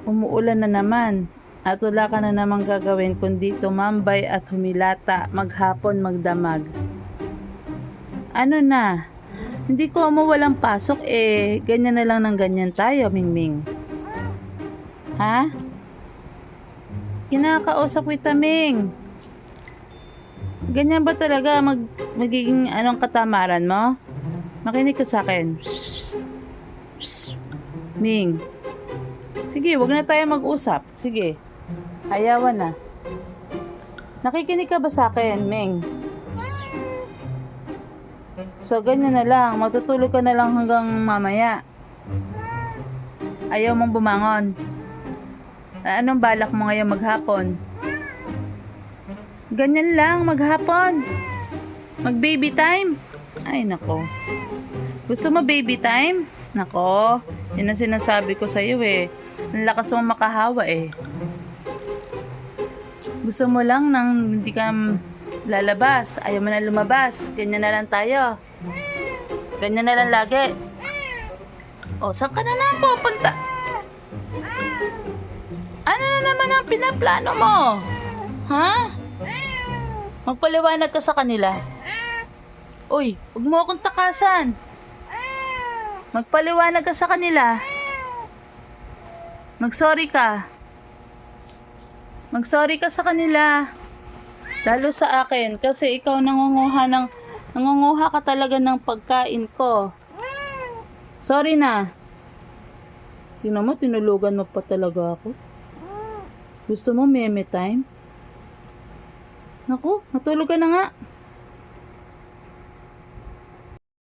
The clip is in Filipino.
Umuulan na naman at wala ka na namang gagawin kundi tumambay at humilata, maghapon magdamag. Ano na? Hindi ko mo walang pasok ganyan na lang ng ganyan tayo, Mingming. Ha? Kinakausap kita, Ming. Ganyan ba talaga magiging anong katamaran mo? Makinig ka sa akin. Ming. Sige, wag na tayo mag-usap. Sige. Ayawan na. Nakikinig ka ba sa akin, Ming? So, ganyan na lang. Matutulog ka na lang hanggang mamaya. Ayaw mong bumangon. Anong balak mo ngayon maghapon? Ganyan lang, maghapon. Mag-baby time? Ay, nako. Gusto mo baby time? Nako, yun ang sinasabi ko sa'yo Ang lakas mo makahawa Gusto mo lang nang hindi ka lalabas. Ayaw mo na lumabas. Ganyan na lang tayo. Ganyan na lang lagi. O, saan ka na lang pupunta? Ano na naman ang pinaplano mo? Ha? Magpaliwanag ka sa kanila. Uy, huwag mo akong takasan. Magpaliwanag ka sa kanila. Mag-sorry ka. Mag-sorry ka sa kanila. Lalo sa akin kasi ikaw nangunguha ka talaga ng pagkain ko. Sorry na. Tingnan mo, tinulugan mo pa talaga ako. Gusto mo meme time? Naku, matulog ka na nga.